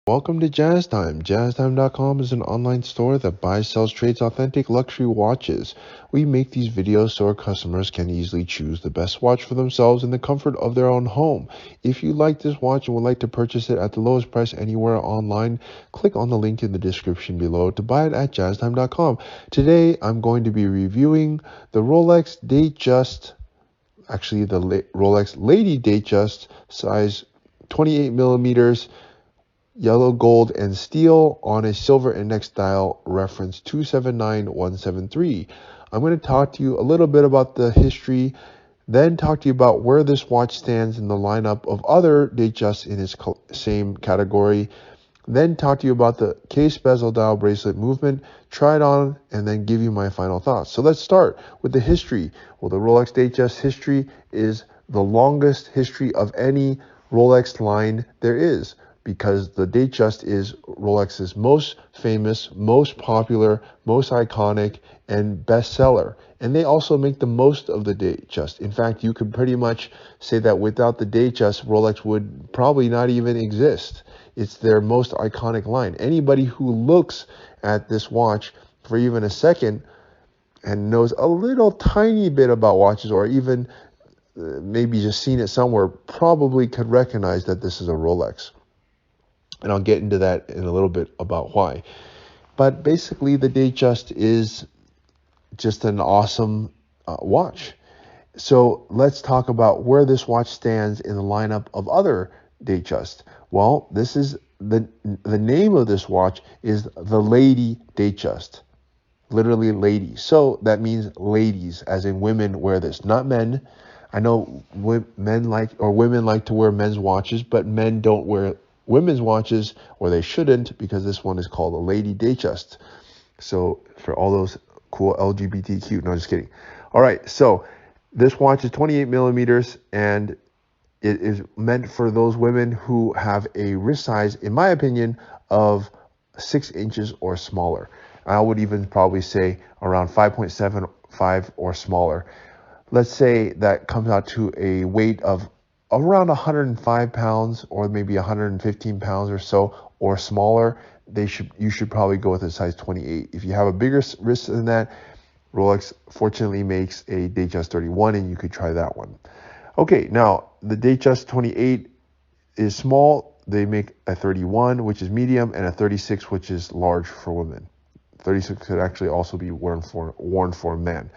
Welcome to Jazz Time. JazzTime.com is an online store that buys, sells, trades authentic luxury watches. We make these videos so our customers can easily choose the best watch for themselves in the comfort of their own home. If you like this watch and would like to purchase it at the lowest price anywhere online, click on the link in the description below to buy it at JazzTime.com. Today, I'm going to be reviewing the Rolex Datejust, actually the Rolex Lady Datejust, size 28 millimeters, yellow, gold, and steel on a silver index dial reference 279173. I'm going to talk to you a little bit about the history, then talk to you about where this watch stands in the lineup of other Datejusts in its same category, then talk to you about the case bezel dial bracelet movement, try it on, and then give you my final thoughts. So let's start with the history. Well, the Rolex Datejust history is the longest history of any Rolex line there is, because the Datejust is Rolex's most famous, most popular, most iconic, and bestseller. And they also make the most of the Datejust. In fact, you could pretty much say that without the Datejust, Rolex would probably not even exist. It's their most iconic line. Anybody who looks at this watch for even a second and knows a little tiny bit about watches, or even maybe just seen it somewhere, probably could recognize that this is a Rolex. And I'll get into that in a little bit about why. But basically, the Datejust is just an awesome watch. So let's talk about where this watch stands in the lineup of other Datejust. Well, this is the name of this watch is the Lady Datejust, literally lady. So that means ladies, as in women wear this, not men. I know women like to wear men's watches, but men don't wear women's watches, or they shouldn't, because this one is called a Lady Datejust. So for all those cool LGBTQ, no, just kidding. All right, so this watch is 28 millimeters, and it is meant for those women who have a wrist size, in my opinion, of 6 inches or smaller. I would even probably say around 5.75 or smaller. Let's say that comes out to a weight of around 105 pounds, or maybe 115 pounds or so, or smaller. You should probably go with a size 28. If you have a bigger wrist than that, Rolex fortunately makes a Datejust 31, and you could try that one. Okay, now the Datejust 28 is small. They make a 31, which is medium, and a 36, which is large for women. 36 could actually also be worn for men.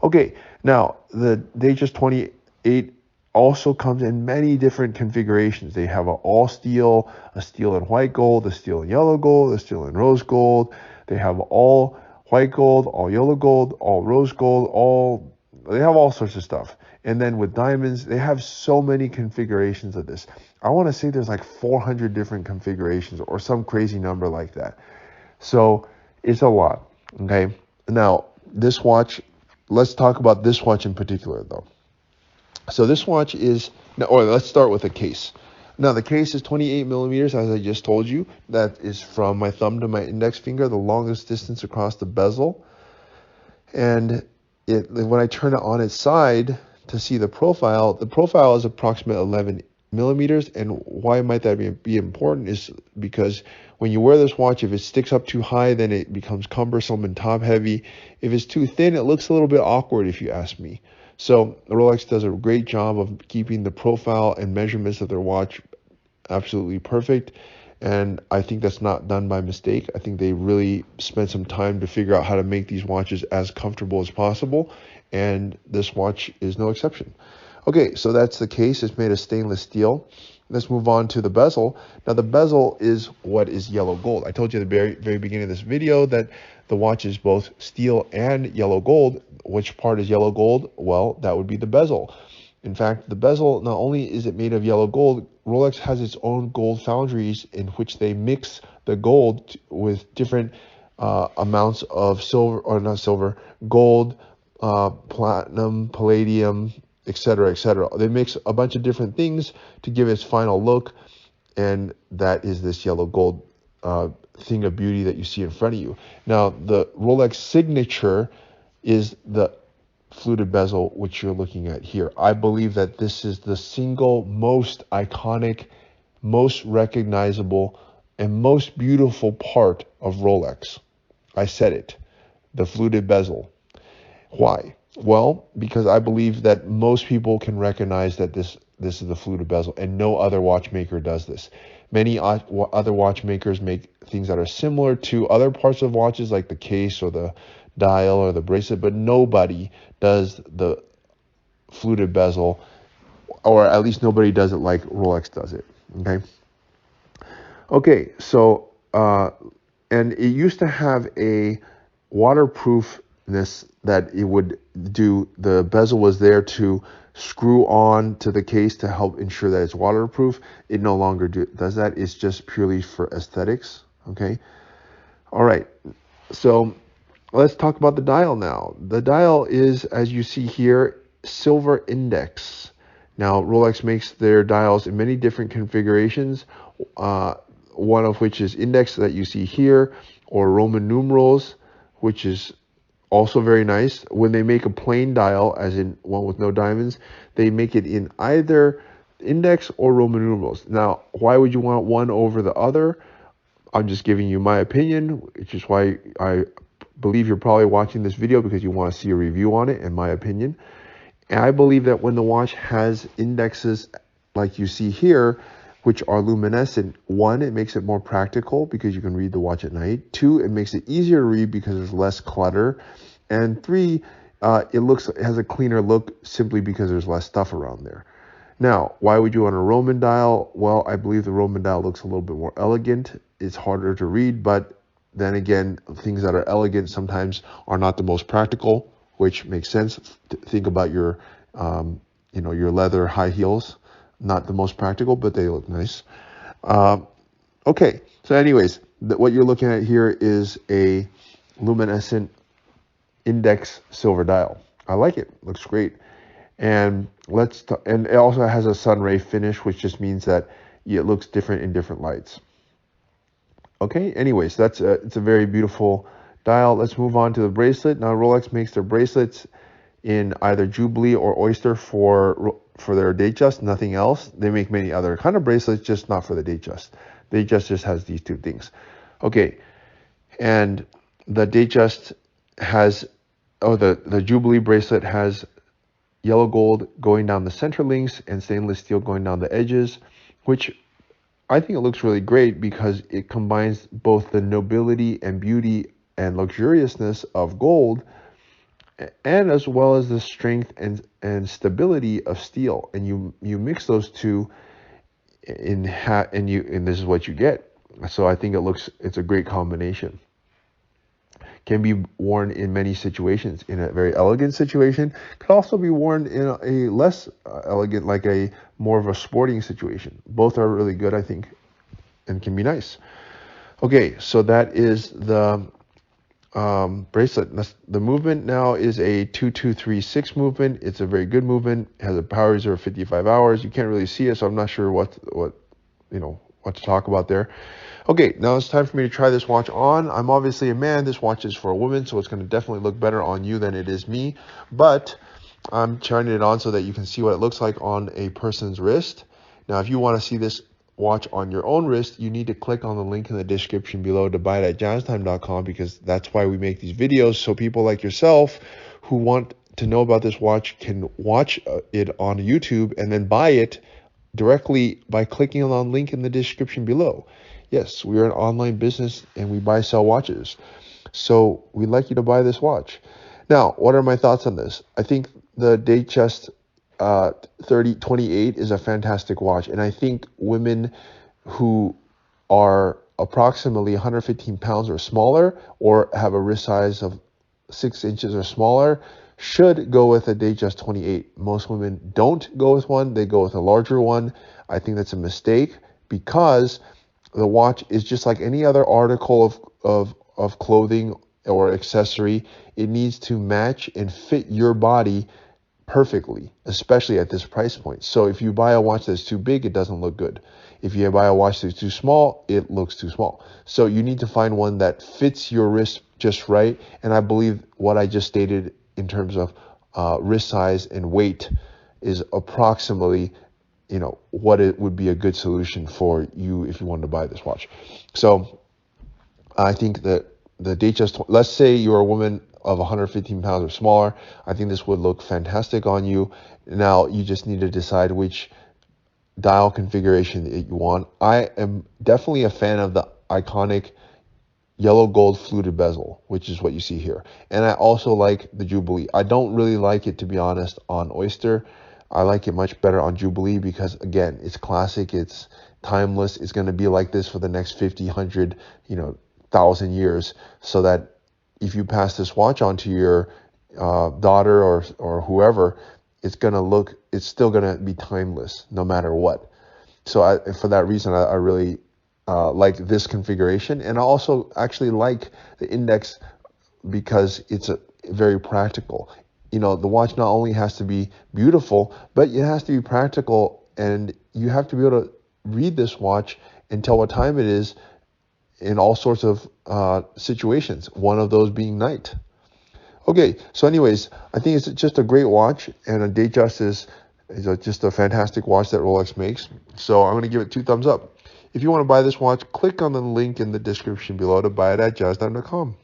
Okay, now the Datejust 28 also comes in many different configurations. They have an all steel, a steel and white gold, a steel and yellow gold, a steel and rose gold. They have all white gold, all yellow gold, all rose gold, they have all sorts of stuff. And then with diamonds, they have so many configurations of this. I want to say there's like 400 different configurations, or some crazy number like that. So it's a lot. Okay. Now this watch, let's talk about this watch in particular though. So this watch is, or let's start with the case. Now the case is 28 millimeters, as I just told you. That is from my thumb to my index finger, the longest distance across the bezel. And when I turn it on its side to see the profile is approximately 11 millimeters. And why might that be important is because when you wear this watch, if it sticks up too high, then it becomes cumbersome and top heavy. If it's too thin, it looks a little bit awkward, if you ask me. So Rolex does a great job of keeping the profile and measurements of their watch absolutely perfect. And I think that's not done by mistake. I think they really spent some time to figure out how to make these watches as comfortable as possible. And this watch is no exception. Okay, so that's the case. It's made of stainless steel. Let's move on to the bezel. Now the bezel is what is yellow gold. I told you at the very beginning of this video that the watch is both steel and yellow gold. Which part is yellow gold? Well, that would be the bezel. In fact, the bezel, not only is it made of yellow gold, Rolex has its own gold foundries in which they mix the gold with different amounts of silver, or not silver, gold, platinum, palladium, etc., etc. They mix a bunch of different things to give its final look, and that is this yellow gold thing of beauty that you see in front of you. Now, the Rolex signature is the fluted bezel, which you're looking at here. I believe that this is the single most iconic, most recognizable and most beautiful part of Rolex. I said it, the fluted bezel. Why? Well, because I believe that most people can recognize that this is the fluted bezel, and no other watchmaker does this. Many other watchmakers make things that are similar to other parts of watches, like the case or the dial or the bracelet, but nobody does the fluted bezel, or at least nobody does it like Rolex does it. Okay, so and it used to have a waterproofness that it would do. The bezel was there to screw on to the case to help ensure that it's waterproof. It no longer does that. It's just purely for aesthetics. Okay. All right. So let's talk about the dial now. The dial is, as you see here, silver index. Now, Rolex makes their dials in many different configurations, one of which is index that you see here, or Roman numerals, which is also very nice. When they make a plain dial, as in one with no diamonds, they make it in either index or Roman numerals. Now, why would you want one over the other? I'm just giving you my opinion, which is why I believe you're probably watching this video, because you want to see a review on it, in my opinion. And I believe that when the watch has indexes like you see here, which are luminescent, one, it makes it more practical because you can read the watch at night. Two, it makes it easier to read because there's less clutter. And three, it has a cleaner look simply because there's less stuff around there. Now, why would you want a Roman dial? Well, I believe the Roman dial looks a little bit more elegant. It's harder to read, but then again, things that are elegant sometimes are not the most practical, which makes sense. Think about your, your leather high heels. Not the most practical, but they look nice. Okay, so anyways, what you're looking at here is a luminescent index silver dial. I like it. Looks great. And and it also has a sunray finish, which just means that it looks different in different lights. Okay, anyways, it's a very beautiful dial. Let's move on to the bracelet. Now, Rolex makes their bracelets in either Jubilee or Oyster for their Datejust, nothing else. They make many other kind of bracelets, just not for the Datejust. Datejust just has these two things. Okay, and the Datejust has, the Jubilee bracelet has yellow gold going down the center links and stainless steel going down the edges, which I think it looks really great because it combines both the nobility and beauty and luxuriousness of gold, and as well as the strength and stability of steel. And you mix those two and this is what you get. So I think it's a great combination. Can be worn in many situations. In a very elegant situation, could also be worn in a less elegant, like a more of a sporting situation. Both are really good, I think, and can be nice. Okay, so that is the bracelet. The movement now is a 2236 movement. It's a very good movement. It has a power reserve of 55 hours. You can't really see it, so I'm not sure what to talk about there. Okay, now it's time for me to try this watch on. I'm obviously a man. This watch is for a woman, so it's going to definitely look better on you than it is me. But I'm turning it on so that you can see what it looks like on a person's wrist. Now, if you want to see this watch on your own wrist, you need to click on the link in the description below to buy it at jazztime.com, because that's why we make these videos, so people like yourself who want to know about this watch can watch it on YouTube and then buy it directly by clicking on the link in the description below. Yes, we are an online business and we buy, sell watches. So we'd like you to buy this watch. Now, what are my thoughts on this? I think the Datejust 3028 is a fantastic watch. And I think women who are approximately 115 pounds or smaller, or have a wrist size of 6 inches or smaller, should go with a Datejust 28. Most women don't go with one. They go with a larger one. I think that's a mistake, because the watch is just like any other article of clothing or accessory. It needs to match and fit your body perfectly, especially at this price point. So if you buy a watch that's too big, it doesn't look good. If you buy a watch that's too small, it looks too small. So you need to find one that fits your wrist just right. And I believe what I just stated in terms of wrist size and weight is approximately what it would be a good solution for you if you wanted to buy this watch. So I think that the Datejust, let's say you're a woman of 115 pounds or smaller, I think this would look fantastic on you. Now you just need to decide which dial configuration that you want. I am definitely a fan of the iconic yellow gold fluted bezel, which is what you see here. And I also like the Jubilee. I don't really like it, to be honest, on Oyster. I like it much better on Jubilee because, again, it's classic, it's timeless, it's going to be like this for the next 50, 100, 1,000 years, so that if you pass this watch on to your daughter or whoever, it's still going to be timeless no matter what. So for that reason, I really like this configuration. And I also actually like the index because it's very practical. The watch not only has to be beautiful, but it has to be practical, and you have to be able to read this watch and tell what time it is in all sorts of situations, one of those being night. Okay, so anyways, I think it's just a great watch, and a Datejust is just a fantastic watch that Rolex makes. So I'm going to give it 2 thumbs up. If you want to buy this watch, click on the link in the description below to buy it at jazztime.com.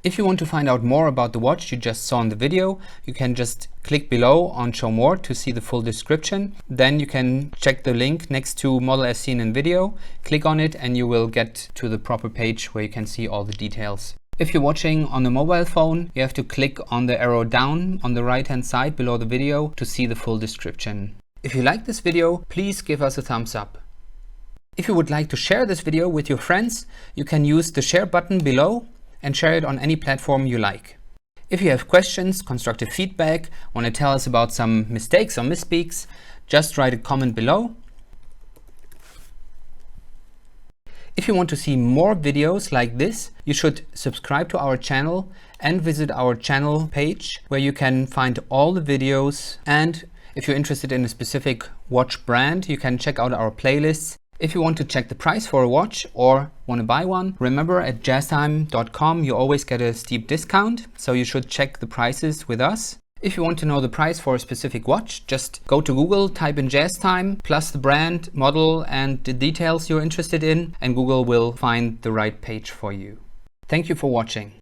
If you want to find out more about the watch you just saw in the video, you can just click below on Show More to see the full description. Then you can check the link next to Model as seen in video, click on it, and you will get to the proper page where you can see all the details. If you're watching on a mobile phone, you have to click on the arrow down on the right hand side below the video to see the full description. If you like this video, please give us a thumbs up. If you would like to share this video with your friends, you can use the share button below and share it on any platform you like. If you have questions, constructive feedback, want to tell us about some mistakes or misspeaks, just write a comment below. If you want to see more videos like this, you should subscribe to our channel and visit our channel page where you can find all the videos. And if you're interested in a specific watch brand, you can check out our playlists. If you want to check the price for a watch or want to buy one, remember at jazztime.com you always get a steep discount, so you should check the prices with us. If you want to know the price for a specific watch, just go to Google, type in JazzTime, plus the brand, model, and the details you're interested in, and Google will find the right page for you. Thank you for watching.